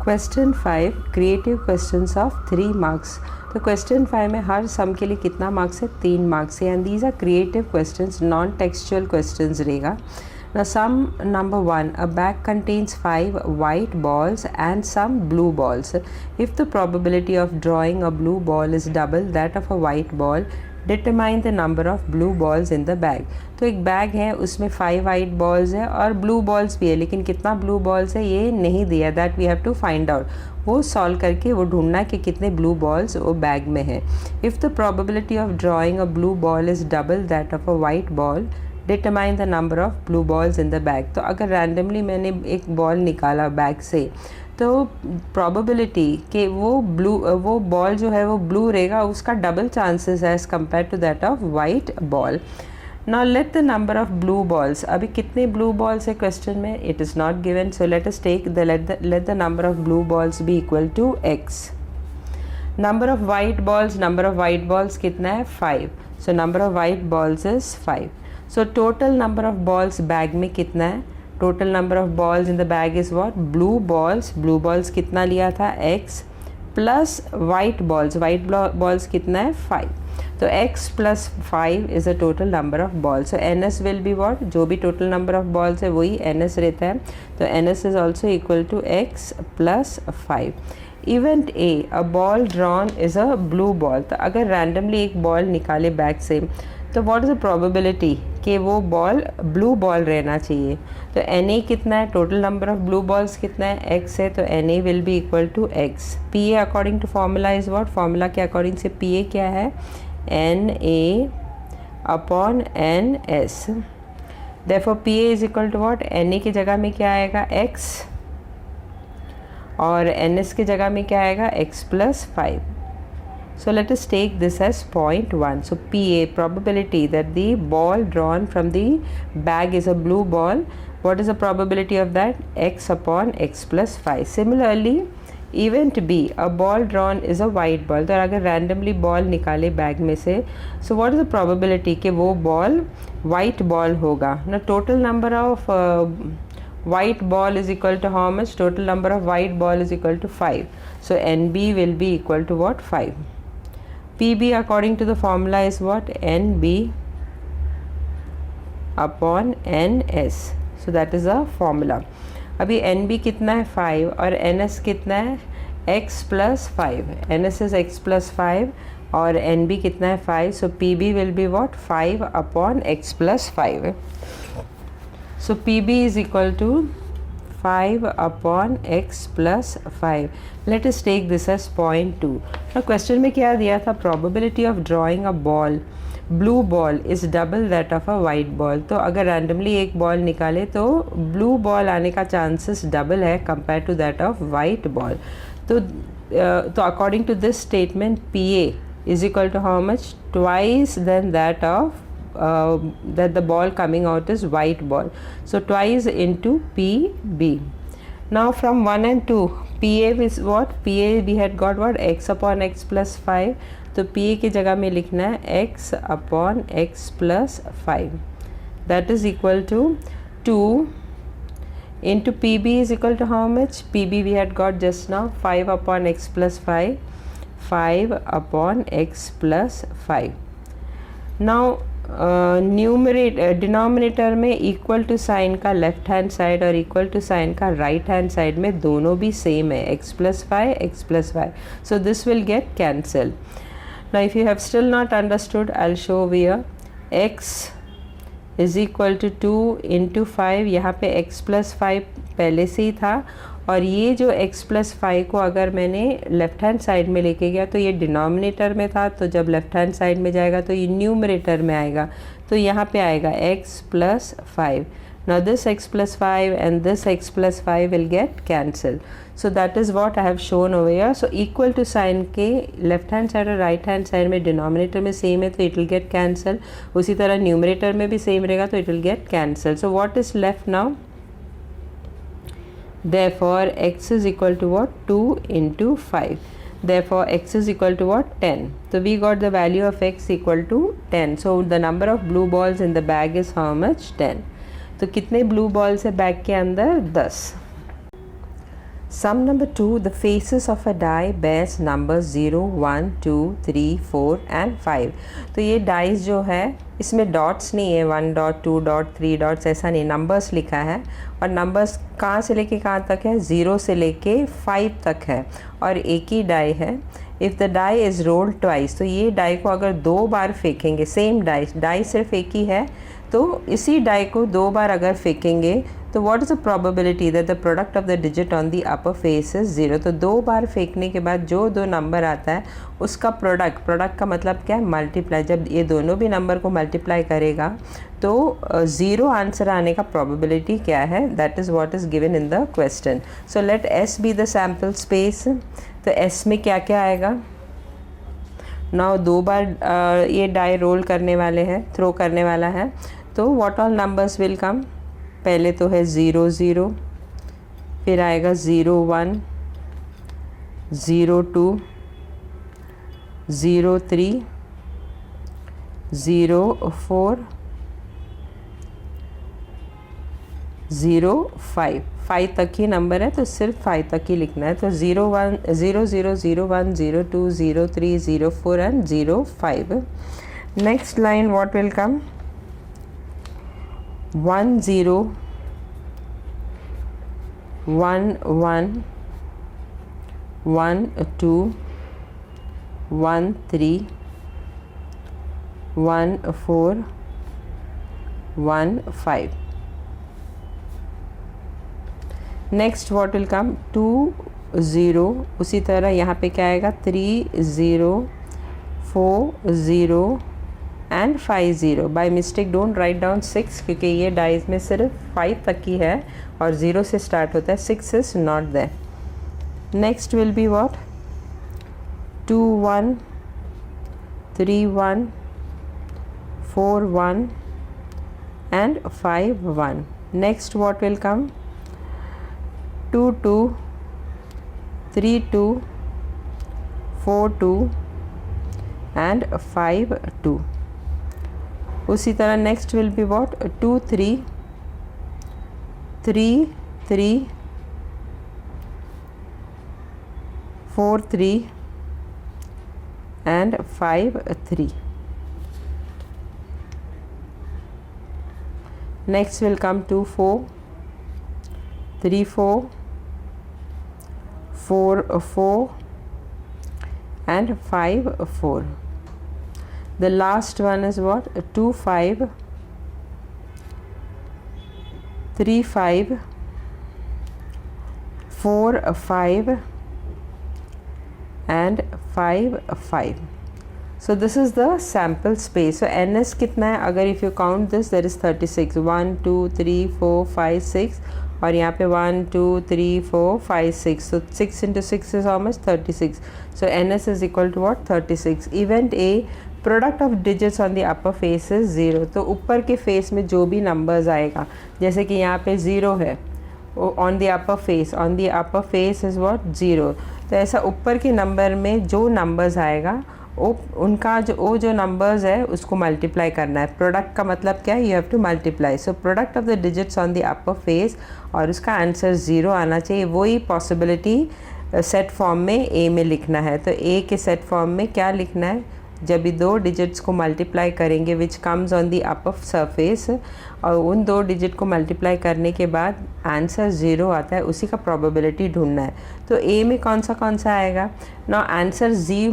Question 5 creative questions of 3 marks. तो question 5 में हर सम के लिए कितना मार्क्स है? 3 मार्क्स है। And these are creative questions, non textual questions रहेगा। Now sum number 1, a bag contains 5 white balls and some blue balls. If the probability of drawing a blue ball is double that of a white ball, determine the number of blue balls in the bag. तो एक bag है, उसमें 5 white balls है और blue balls भी है, लेकिन कितना ब्लू बॉल्स है ये नहीं दिया। That we have to find out. वो सॉल्व करके वो ढूंढना कि कितने ब्लू बॉल्स वो बैग में है। If the probability of drawing a blue ball is double that of a white ball, determine the number of blue balls in the bag. तो अगर रैंडमली मैंने एक बॉल निकाला बैग से, तो प्रोबेबिलिटी कि वो बॉल जो है वो ब्लू रहेगा, उसका डबल चांसेस है as compare to that of white ball. Now let the number of blue balls. अभी कितने ब्लू बॉल्स है क्वेश्चन में? It is not given, so let us take let the number of blue balls be equal to x। Number of white balls कितना है? 5। So number of white balls is 5। So total number of balls bag में कितना है? Total number of balls in the bag is what? Blue balls कितना लिया था? x plus white balls कितना है? 5। तो x plus 5 is a total number of balls. So ns will be what? जो भी टोटल नंबर ऑफ बॉल्स है वही ns रहता है। तो ns is also equal to x plus 5। Event A, a ball drawn is a blue ball. तो अगर randomly एक बॉल निकाले बैग से, तो व्हाट इज़ द प्रोबेबिलिटी कि वो बॉल ब्लू बॉल रहना चाहिए? तो Na कितना है? Total number of blue balls कितना है? x है, तो Na will be equal to x। Pa according to formula is what? Formula के अकॉर्डिंग से Pa क्या है? Na upon ns। Therefore Pa is equal to what? Na की जगह में क्या आएगा? x, और ns की जगह में क्या आएगा? x plus 5। So let us take this as 0.1. So PA, probability that the ball drawn from the bag is a blue ball. What is the probability of that? X upon x plus 5. Similarly, event B, a ball drawn is a white ball. तो अगर randomly ball निकाले bag में से, so what is the probability कि वो ball white ball होगा? Now total number of white ball is equal to how much? Total number of white ball is equal to 5. So NB will be equal to what? 5. PB according to the formula is what? NB upon NS. So that is the formula. अभी NB कितना है? 5, और NS कितना है? x plus 5. NS is x plus 5 और NB कितना है? 5. So PB will be what? 5 upon x plus 5. So PB is equal to 5 upon x plus 5. Let us take this as 0.2. Now question में क्या दिया था? Probability of drawing a ball, blue ball is double that of a white ball. तो अगर randomly एक ball निकाले तो blue ball आने का chances double है compared to that of white ball. तो according to this statement, PA is equal to how much? Twice than that of that the ball coming out is white ball. So twice into PB. Now from 1 and 2, PA is what? PA we had got what? X upon x plus 5. तो PA की जगह में लिखना है x upon x plus 5. That is equal to 2 into PB is equal to how much? PB we had got just now 5 upon x plus 5. 5 upon x plus 5. Now denominator में equal to sign का left hand side और equal to sign का right hand side में दोनों भी same है, x plus 5. So this will get cancelled. Now if you have still not understood, I'll show here. x is equal to 2 into 5. यहाँ पे x plus 5 पहले से ही था, और ये जो x plus 5 को अगर मैंने लेफ़्ट हैंड साइड में लेके गया तो ये डिनोमिनेटर में था, तो जब लेफ़्ट हैंड साइड में जाएगा तो ये न्यूमरेटर में आएगा, तो यहाँ पे आएगा x plus 5. Now this x plus 5 and this x plus 5 will get cancelled. So that is what I have shown over here. So equal to sign के लेफ्ट हैंड साइड और राइट हैंड साइड में denominator में same है तो it will get cancelled. उसी तरह numerator में भी सेम रहेगा तो it will get cancelled. So what is left now? Therefore x is equal to what? 2 into 5. Therefore x is equal to what? 10. So we got the value of x equal to 10. So the number of blue balls in the bag is how much? 10. तो कितने blue balls है bag के अंदर? 10. Sum number 2, the faces of a die bears numbers 0, 1, 2, 3, 4 and 5. तो ये dice जो है इसमें डॉट्स नहीं है, 1 डॉट 2 डॉट 3 डॉट्स ऐसा नहीं, नंबर्स लिखा है और नंबर्स कहाँ से लेके कहाँ तक है, 0 से लेके 5 तक है और एक ही डाई है. If the die is rolled twice, तो ये डाई को अगर 2 बार फेंकेंगे, सेम डाई सिर्फ एक ही है तो इसी डाई को 2 बार अगर फेंकेंगे तो what is the probability that the product of the digit on the upper face is 0. तो 2 बार फेंकने के बाद जो 2 नंबर आता है उसका प्रोडक्ट का मतलब क्या है, मल्टीप्लाई. जब ये दोनों भी नंबर को मल्टीप्लाई करेगा तो 0 आंसर आने का प्रोबेबिलिटी क्या है, that is what is given in the question. So let S be the sample space. तो एस में क्या क्या आएगा. नाउ 2 बार ये डाई रोल करने वाले हैं, थ्रो करने वाला है, तो what all numbers will come. पहले तो है 0 0, फिर आएगा 0 1, 0 2, 0 3, 0 4, 0 5. 5 तक ही नंबर है तो सिर्फ 5 तक ही लिखना है. तो 0 1 0 0 0 1 0 2 0 3 0 4 and 0 5. Next line what will come. 1 0, 1 1, 1 2, 1 3, 1 4, 1 5. Next what will come 2 0. उसी तरह यहाँ पे क्या आएगा 3 0, 4 0 and 5 0. By mistake don't write down 6 क्योंकि ये डाइज में सिर्फ 5 तक ही है और 0 से स्टार्ट होता है, 6 is not there. Next will be what 2 1, 3 1, 4 1 and 5 1. Next what will come 2 2, 3 2, 4 2 and 5 2. उसी तरह next will be what 2 3, 3 3, 4 3 and 5 3. Next will come 2 4, 3 4, 4 4 and 5 4. The last one is what 2 5, 3 5, 4 5 and 5 5. So this is the sample space. So ns कितना है, अगर if you count this there is 36, 1 2 3 4 5 6 और यहाँ पे 1 2 3 4 5 6. So 6 into 6 is how much, 36. So ns is equal to what, 36. Event A, product of digits on the upper face is 0. तो ऊपर के face में जो भी नंबर्स आएगा, जैसे कि यहाँ पे 0 है on the upper face is what 0. तो ऐसा ऊपर के नंबर में जो नंबर्स आएगा उनका जो नंबर्स है उसको मल्टीप्लाई करना है. प्रोडक्ट का मतलब क्या है, you have to multiply. So product of the digits on the upper face और उसका आंसर 0 आना चाहिए. वही पॉसिबिलिटी सेट फॉर्म में ए में लिखना है. तो ए के सेट फॉर्म में क्या लिखना है, जब भी 2 डिजिट्स को मल्टीप्लाई करेंगे which comes on the upper surface और उन 2 डिजिट को मल्टीप्लाई करने के बाद आंसर 0 आता है, उसी का प्रोबेबिलिटी ढूंढना है. तो ए में कौन सा आएगा ना, आंसर 0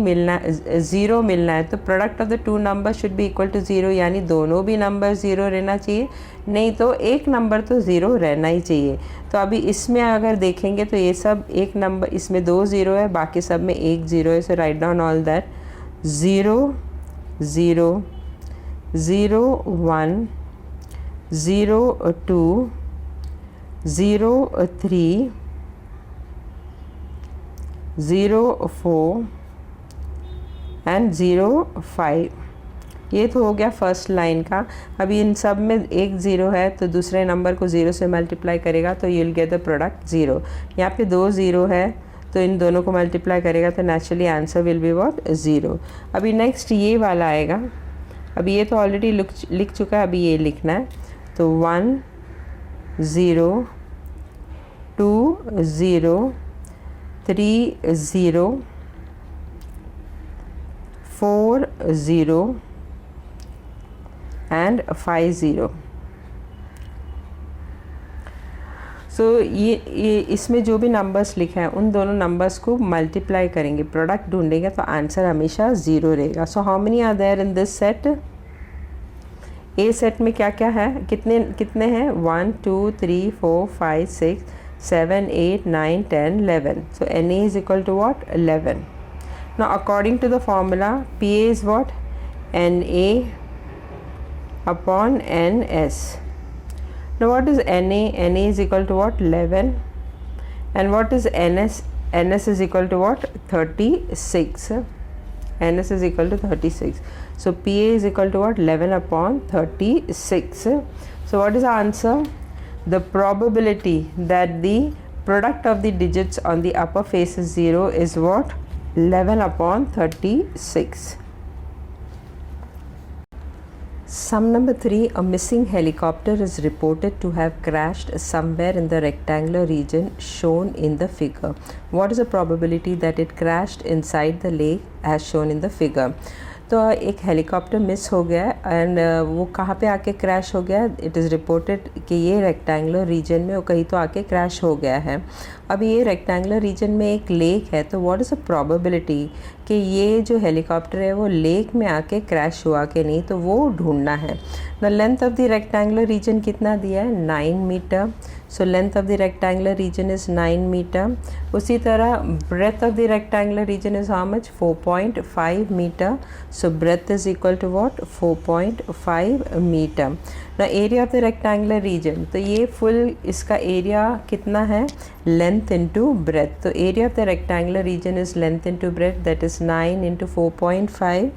मिलना है. तो product of the 2 number should be equal to 0, यानी दोनों भी नंबर 0 रहना चाहिए, नहीं तो एक नंबर तो 0 रहना ही चाहिए. तो अभी इसमें अगर देखेंगे तो ये सब एक नंबर, इसमें 2 0 है, बाकी सब में 1 0 है. सो write down all that 0 0 0 1 0 2 0 3 0 4 and 0 5. ये तो हो गया फर्स्ट लाइन का. अभी इन सब में 1 0 है तो दूसरे नंबर को 0 से मल्टीप्लाई करेगा तो you will get the product 0. यहाँ पे 2 0 है तो इन दोनों को मल्टीप्लाई करेगा तो naturally answer will be what 0. अभी नेक्स्ट ये वाला आएगा. अभी ये तो ऑलरेडी लिख चुका है, अभी ये लिखना है. तो 1 0 2 0 30 40 and 50. सो ये इसमें जो भी नंबर्स लिखे हैं उन दोनों नंबर्स को मल्टीप्लाई करेंगे, प्रोडक्ट ढूंढेंगे तो आंसर हमेशा 0 रहेगा. So how many are there in this set? A set में क्या क्या है, कितने कितने हैं? 1 2 3 4 5 6 7 8 9 10 11. So Na is equal to what? 11. Now according to the formula, Pa is what? Na upon Ns. Now what is Na? Na is equal to what? 11. And what is Ns? Ns is equal to what? 36. Ns is equal to 36. So Pa is equal to what? 11 upon 36. So what is the answer? The probability that the product of the digits on the upper face is 0 is what? 11 upon 36. Sum number 3. A missing helicopter is reported to have crashed somewhere in the rectangular region shown in the figure. What is the probability that it crashed inside the lake as shown in the figure? तो एक helicopter miss हो गया and वो कहाँ पे आके crash हो गया? इट इज़ रिपोर्टेड कि ये रेक्टेंगुलर रीजन में वो कहीं तो आके क्रैश हो गया है. अब ये रेक्टेंगुलर रीजन में एक लेक है, तो व्हाट इज़ द प्रोबेबिलिटी कि ये जो हेलीकॉप्टर है वो लेक में आके क्रैश हुआ कि नहीं, तो वो ढूंढना है. The length of the rectangular region कितना दिया है? 9 metre. So length of the rectangular region is 9 metre. उसी तरह breadth of the rectangular region is how much? 4.5 metre. So breadth is equal to what? 4.5 metre. ना area of the rectangular region, तो ये full इसका area कितना है? Length into breadth. तो area of the rectangular region is length into breath, that is 9 into 4.5.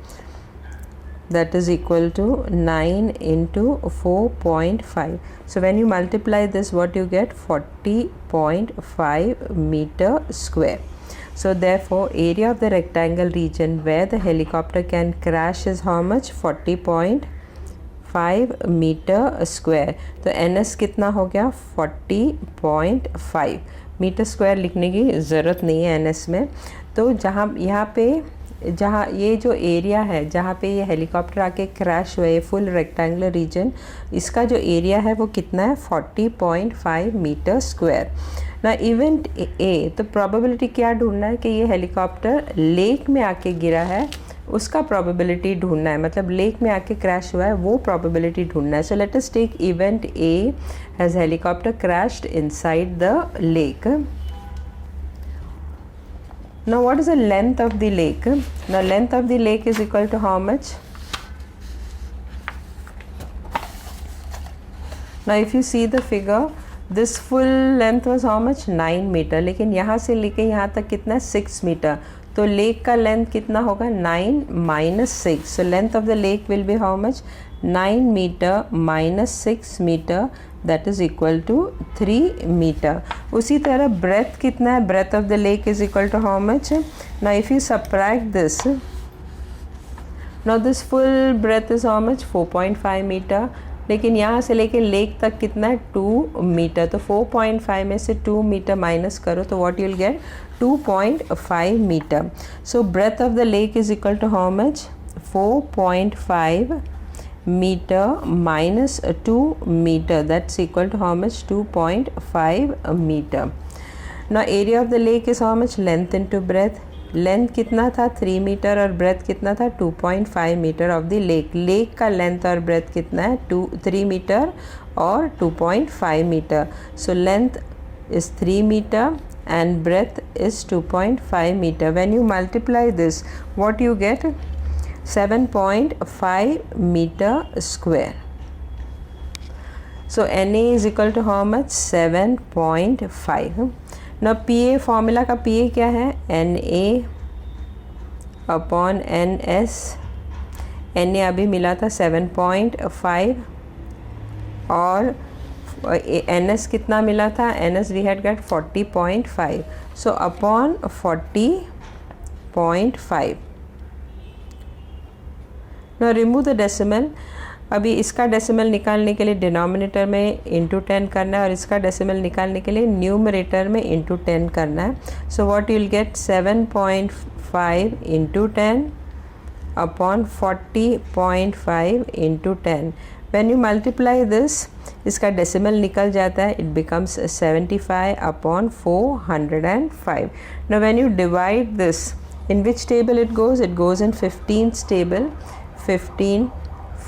that is equal to 9 into 4.5. So when you multiply this, what you get? 40.5 meter square. So therefore area of the rectangle region where the helicopter can crash is how much? 40.5 meter square. तो NS कितना हो गया? 40.5 metre square. लिखने की ज़रूरत नहीं है NS में. तो जहाँ ये जो एरिया है जहाँ पे ये हेलीकॉप्टर आके क्रैश हुए, फुल रेक्टेंगुलर रीजन, इसका जो एरिया है वो कितना है? 40.5 मीटर स्क्वायर. ना इवेंट ए, तो प्रोबेबिलिटी क्या ढूंढना है कि ये हेलीकॉप्टर लेक में आके गिरा है, उसका प्रोबेबिलिटी ढूंढना है. मतलब लेक में आके क्रैश हुआ है वो प्रोबेबिलिटी ढूंढना है. सो let us tech event A has helicopter crashed inside the lake. Now what is the length of the lake? Now length of the lake is equal to how much? Now if you see the figure, this full length was how much? 9 meter. लेकिन यहाँ से लेके यहाँ तक कितना है? 6 metre. तो lake का लेंथ कितना होगा? 9 minus 6. So length of the lake will be how much? 9 meter minus 6 meter, that is equal to 3 meter. उसी तरह breadth कितना है? breadth of the lake is equal to how much? Now if you subtract this, now this full breadth is how much? 4.5 meter. लेकिन यहाँ से लेके lake तक कितना है? 2 मीटर. तो 4.5 में से 2 मीटर माइनस करो तो what you'll get? 2.5 metre. So breadth of the lake is equal to how much? 4.5 meter minus 2 meter, that's equal to how much? 2.5 meter. Now area of the lake is how much? Length into breadth. Length कितना था? 3 metre और breadth कितना था? 2.5 metre of the lake. Lake का length और breadth कितना है? 3 metre और 2.5 metre. So length is 3 meter and breadth is 2.5 meter. When you multiply this, what you get? 7.5 meter square. So Na is equal to how much? 7.5. Now Pa formula का Pa क्या है? Na upon Ns. Na अभी मिला था 7.5 और Ns कितना मिला था? Ns we had got 40.5. So upon 40.5. Now remove the decimal. अभी इसका डेसिमल निकालने के लिए डिनोमिनेटर में इंटू 10 करना है और इसका डेसिमल निकालने के लिए न्यूमरेटर में इंटू 10 करना है. So what you will get 7.5 into 10 upon 40.5 into 10. When you multiply this, इसका डेसिमल निकल जाता है. It becomes 75 upon 405. Now when you divide this, in which table it goes? It goes in 15's table. 15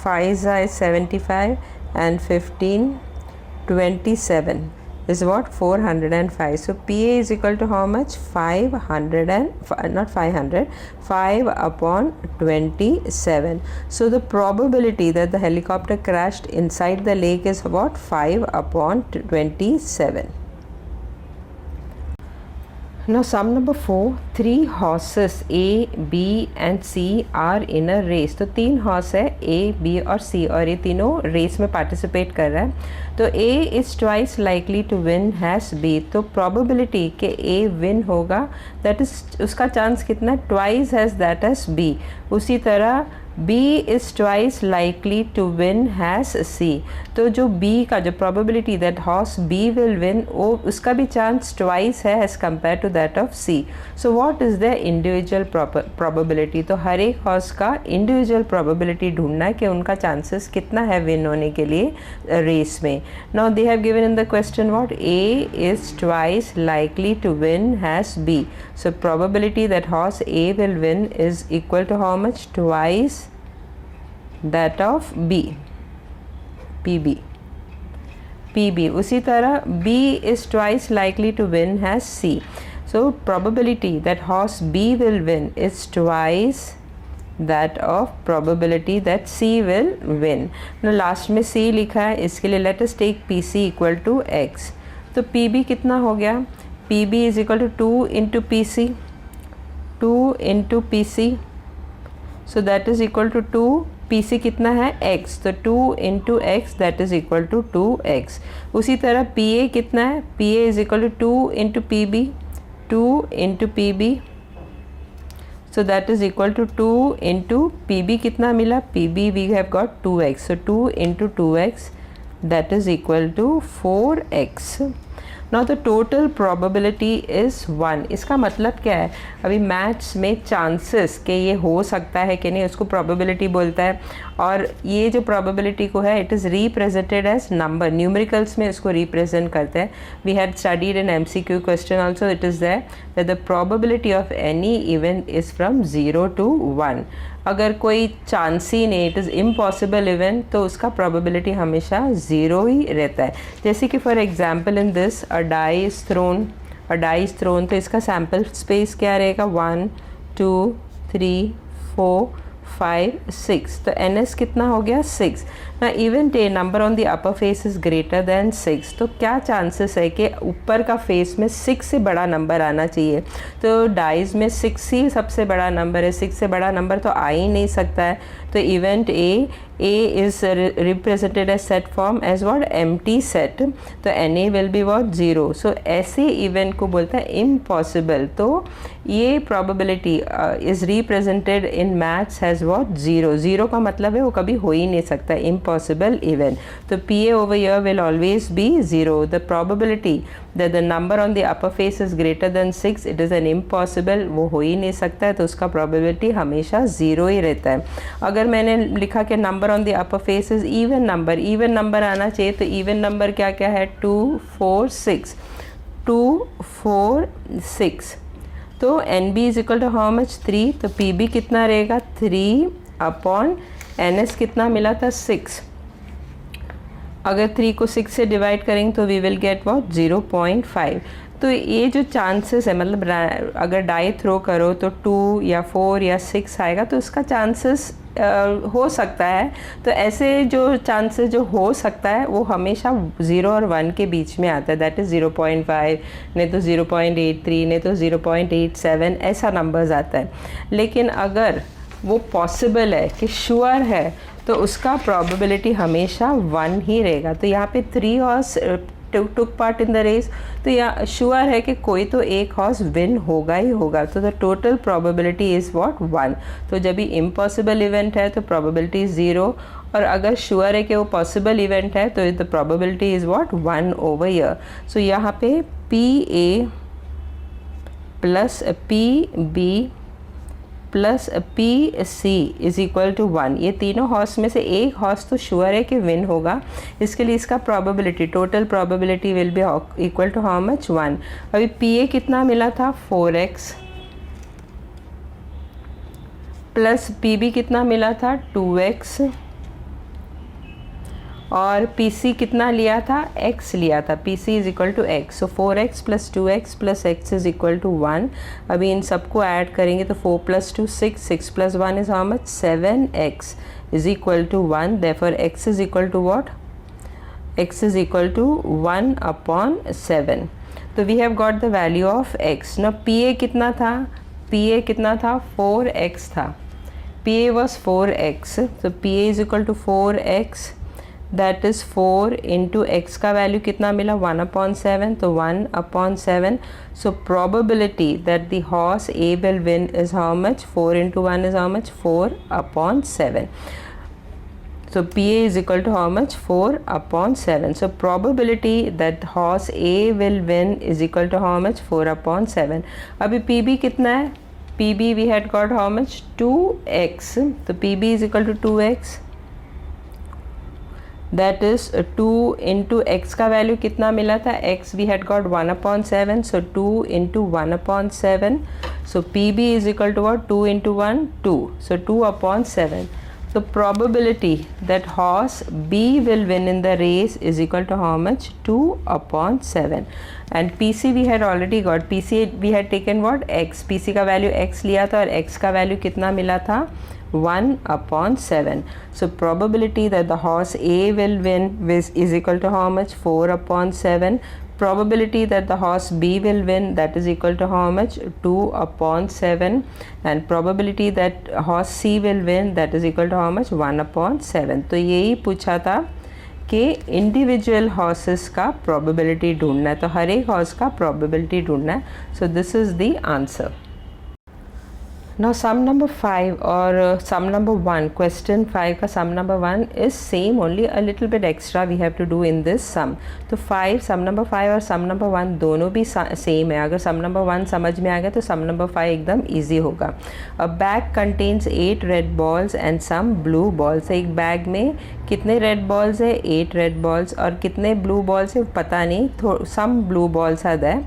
5 is 75 and 15 27 is what? 405. So PA is equal to how much? 500 and not 500, 5 upon 27. So the probability that the helicopter crashed inside the lake is what? 5 upon 27. Now sum number 4, 3 horses A, B and C are in a race. तो 3 horse है A, B और C और ये तीनों race में participate कर रहा है. तो A is twice likely to win has B. तो probability कि A win होगा, that is उसका चांस कितना? Twice has that as B. उसी तरह B is twice likely to win has C. तो जो B का जो probability that horse B will win, वो उसका भी chance twice है as compared to that of C. So what is their individual probability? तो हर एक horse का individual probability ढूंढना है कि उनका chances कितना है win होने के लिए race में. Now they have given in the question what? A is twice likely to win has B. So probability that horse A will win is equal to how much? Twice that of B. PB. उसी तरह B is twice likely to win has C. So probability that horse B will win is twice that of probability that C will win. Now last में C लिखा है, इसके लिए let us take PC equal to X. तो PB कितना हो गया? PB is equal to 2 into PC. 2 into PC. So that is equal to 2. PC कितना है? X. तो 2 into X that is equal to 2X. उसी तरह PA कितना है? PA is equal to 2 into PB. 2 into PB. So that is equal to 2 into PB कितना मिला? PB we have got 2X. So 2 into 2X that is equal to 4X. Now the total probability is 1. इसका मतलब क्या है? अभी maths में chances कि ये हो सकता है कि नहीं उसको probability बोलता है, और ये जो probability को है it is represented as number. Numericals में इसको represent करते हैं. We had studied in MCQ question also, it is there that the probability of any event is from 0 to 1. अगर कोई चांस ही नहीं, इट इज़ इम्पॉसिबल इवेंट, तो उसका probability हमेशा ज़ीरो ही रहता है. जैसे कि for example in this a die is thrown, तो इसका सैम्पल स्पेस क्या रहेगा? 1 2 3 4 5 6. तो NS कितना हो गया? 6. ना event A number on the upper face is greater than 6. तो क्या चांसेस है कि ऊपर का फेस में 6 से बड़ा नंबर आना चाहिए? तो डाइज में 6 ही सबसे बड़ा नंबर है, 6 से बड़ा नंबर तो आ ही नहीं सकता है. तो event A is represented as set form as what? Empty set. तो NA will be what? 0. So ऐसे इवेंट को बोलता है impossible. तो ये probability is represented in maths as what? 0. 0 का मतलब है वो कभी हो ही नहीं सकता, impossible event. तो PA over here will always be 0. The probability that the number on the upper face is greater than 6, it is an impossible, वो हो ही नहीं सकता है, तो उसका probability हमेशा 0 ही रहता है. अगर मैंने लिखा कि number on the upper face is even number आना चाहिए, तो इवन नंबर क्या क्या है? 2 4 6. 2 4 6. तो NB is equal to how much? 3. तो PB कितना रहेगा? 3 अपॉन NS कितना मिला था? 6. अगर 3 को 6 से डिवाइड करेंगे तो वी विल गेट व्हाट? 0.5. तो ये जो चांसेस है, मतलब अगर डाई थ्रो करो तो 2 या 4 या 6 आएगा, तो उसका चांसेस हो सकता है. तो ऐसे जो चांसेस जो हो सकता है वो हमेशा 0 और 1 के बीच में आता है. दैट इज़ 0.5, नहीं तो 0.83, नहीं तो 0.87, ऐसा नंबर्स आता है. लेकिन अगर वो पॉसिबल है कि श्योर है, तो उसका प्रोबेबिलिटी हमेशा 1 ही रहेगा. तो यहाँ पे 3 horse took part in the race, तो या श्योर है कि कोई तो एक हॉर्स विन होगा ही होगा, तो the total probability is what 1। तो जब भी इम्पॉसिबल इवेंट है तो प्रोबेबिलिटी 0, और अगर श्योर है कि वो पॉसिबल इवेंट है तो the probability is what 1 over year. So यहाँ पे PA plus PB plus PC is equal to 1। ये तीनों हॉर्स में से एक हॉर्स तो श्योर है कि विन होगा, इसके लिए इसका probability, total probability will be equal to how much 1। अभी PA कितना मिला था 4x, प्लस PB कितना मिला था 2x, और PC कितना लिया था x लिया था, PC is equal to x। So 4x plus 2x plus x is equal to 1। अभी इन सबको ऐड करेंगे तो 4 plus 2 6, 6 plus 1 is how much 7x is equal to 1। Therefore x is equal to what, x is equal to 1 upon 7। तो we have got the value of x। ना PA कितना था, PA कितना था 4x था, PA was 4x, तो PA is equal to 4x, that is 4 into x का value कितना मिला 1/7, तो 1/7। So probability that the horse A will win is how much, 4 into 1 is how much 4/7। So PA is equal to how much 4/7. So probability that horse A will win is equal to how much 4/7. अभी PB कितना है, PB we had got how much 2x, तो PB is equal to 2x, that is 2 into x का value कितना मिला था, x we had got 1/7, so 2 into 1/7, so PB is equal to what, 2 into 1 2, so 2/7. So probability that horse B will win in the race is equal to how much 2/7. And PC we had already got, PC we had taken what, x, PC का value x लिया था और x का value कितना मिला था 1/7. So probability that the horse A will win is equal to how much 4/7. Probability that the horse B will win, that is equal to how much 2/7. And probability that horse C will win, that is equal to how much 1/7. तो यही पूछा था कि individual horses का probability ढूंढना है, तो हर एक हॉर्स का प्रोबेबिलिटी ढूंढना है। So this is the answer. Now sum number 5 or sum number 1, question 5 का sum number 1 is same, only a little bit extra we have to do in this sum. तो 5, sum number 5 और sum number 1 दोनों भी same है। अगर sum number 1 समझ में आ गया तो sum number 5 एकदम easy होगा। A bag contains 8 red balls and some blue balls। एक बैग में कितने रेड बॉल्स है, 8 रेड बॉल्स, और कितने ब्लू बॉल्स है पता नहीं, some blue balls are there.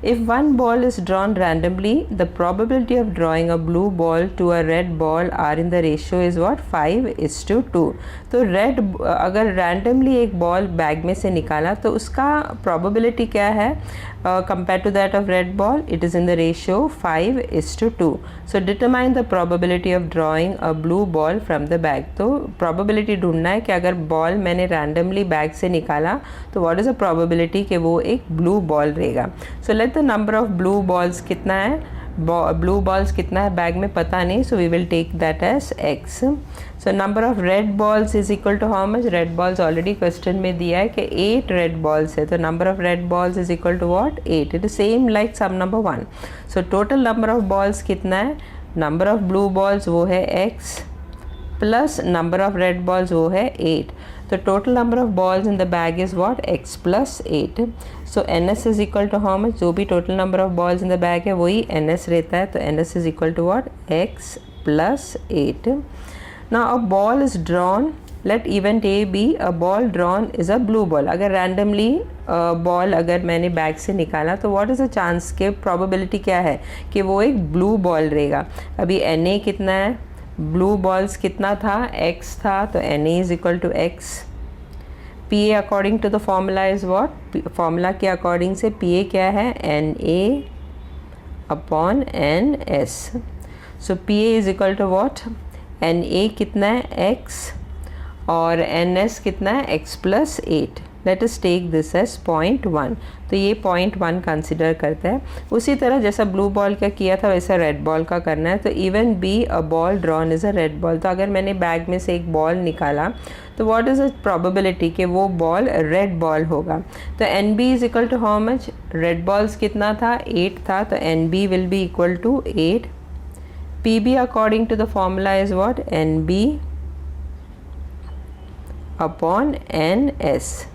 If one ball is drawn randomly, the probability of drawing a blue ball to a red ball are in the ratio is what 5:2। तो red, अगर randomly एक ball bag में से निकाला तो उसका probability क्या है compare to that of red ball, it is in the ratio 5:2। So determine the probability of drawing a blue ball from the bag. तो प्रोबेबिलिटी ढूंढना है कि अगर बॉल मैंने रैंडमली बैग से निकाला तो व्हाट इज़ द प्रोबेबिलिटी कि वो एक ब्लू बॉल रहेगा। So let the number of blue balls कितना है, ब्लू बॉल्स कितना है बैग में पता नहीं, so we will take that as x। So number of red balls is equal to how much, red balls already question में दिया है कि 8 रेड बॉल्स है, तो number of red balls is equal to what 8। It is same like some number 1। So total number of balls कितना है, number of blue balls वो है x plus number of red balls वो है 8। तो total number of balls in the bag is what x plus 8। So ns is equal to how much, जो भी total number of balls in the bag है वही ns रहता है, तो ns is equal to what x plus 8। Now a ball is drawn, let event A be a ball drawn is a blue ball. अगर randomly ball अगर मैंने bag से निकाला तो व्हाट इज़ द चांस के प्रोबेबिलिटी क्या है कि वो एक ब्लू बॉल रहेगा। अभी na कितना है, ब्लू बॉल्स कितना था x था, तो na is equal to x। PA according to the formula is what, formula के अकॉर्डिंग से PA क्या है NA upon NS। So PA is equal to what, NA कितना है x और NS कितना है x plus 8। Let us take this as 0.1। तो ये 0.1 कंसिडर करते हैं। उसी तरह जैसा ब्लू बॉल का किया था वैसा रेड बॉल का करना है। तो even be a ball drawn is a red ball. तो अगर मैंने बैग में से एक बॉल निकाला तो व्हाट इज़ द प्रोबेबिलिटी कि वो बॉल रेड बॉल होगा। तो N B is equal to how much, red balls कितना था 8 था, तो N B will be equal to 8। P B according to the formula is what, N B upon N S.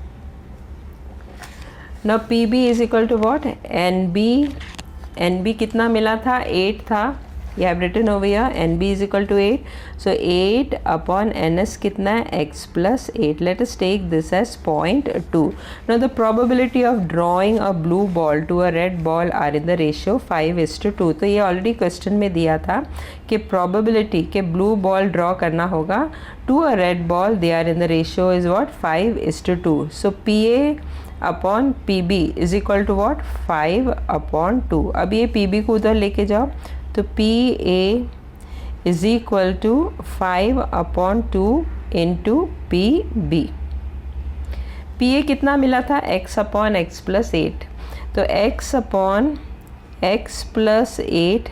Now P B is equal to what, N B कितना मिला था 8 था, you have written over here NB is equal to 8, so 8 upon NS कितना है x plus 8. Let us take this as 0.2. Now the probability of drawing a blue ball to a red ball are in the ratio 5:2. तो ये already question में दिया था कि probability के blue ball draw करना होगा to a red ball, they are in the ratio is what, 5:2. So PA upon PB is equal to what, 5/2. अब ये PB को उधर लेके जाओ, तो PA is equal to 5/2 into PB. PA कितना मिला था, x अपॉन x प्लस 8, तो x upon x plus 8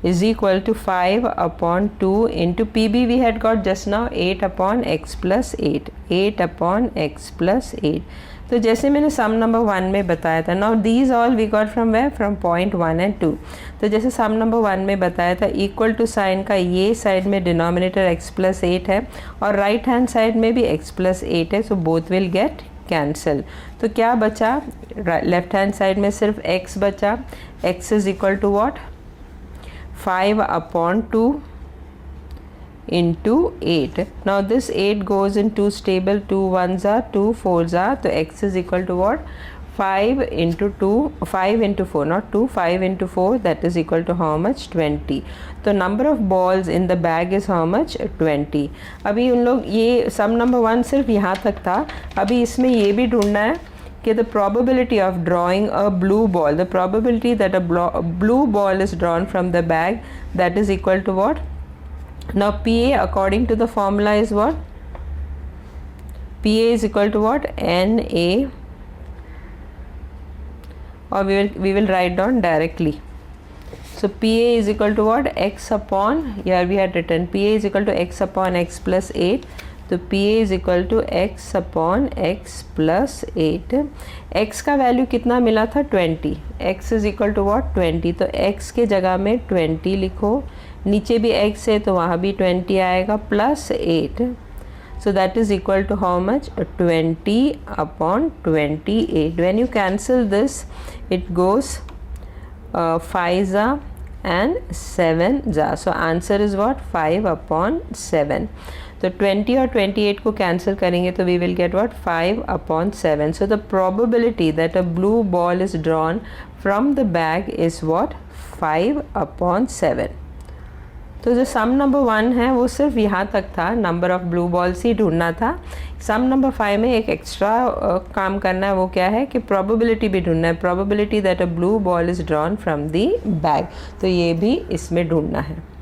is equal to 5/2 into PB we had got just now 8 upon x plus 8, 8 upon x plus 8. तो जैसे मैंने सम number 1 में बताया था, now these all we got from where, from point 1 and 2. तो जैसे सम number 1 में बताया था, इक्वल टू साइन का ये साइड में डिनोमिनेटर x प्लस 8 है और राइट हैंड साइड में भी x प्लस 8 है, so both will get cancel. तो क्या बचा, लेफ्ट हैंड साइड में सिर्फ x बचा, x is equal to what, 5/2 into 8. Now this 8 goes in 2's table, 2 1s are 2 4s are, तो x is equal to what, 5 into 2, 5 into 4, not 2, 5 into 4, that is equal to how much, 20. तो number of balls in the bag is how much, 20. अभी उन लोग ये सम number 1 सिर्फ यहाँ तक था, अभी इसमें ये भी ढूंढना है कि the probability of drawing a blue ball, the probability that a blue ball is drawn from the bag, that is equal to what. Now PA according to the formula is what, PA is equal to what, NA, or we will write down directly. So PA is equal to what, x upon, here we had written PA is equal to x upon x plus 8. तो PA is equal to x upon x plus 8. x का value कितना मिला था, 20. x is equal to what, 20. तो x के जगह में 20 लिखो, नीचे भी x है तो वहाँ भी 20 आएगा, plus 8. So that is equal to how much, 20 upon 28. When you cancel this, it goes 5 and 7. So answer is what, 5/7. तो 20 और 28 को कैंसिल करेंगे तो we will get what, 5/7. So the probability that a blue ball is drawn from the bag is what, 5/7. तो जो सम number 1 है वो सिर्फ यहाँ तक था, नंबर ऑफ ब्लू बॉल्स ही ढूंढना था. सम नंबर 5 में एक एक्स्ट्रा काम करना है, वो क्या है कि प्रोबेबिलिटी भी ढूंढना है, probability that a blue ball is drawn from the bag. तो ये भी इसमें ढूंढना है.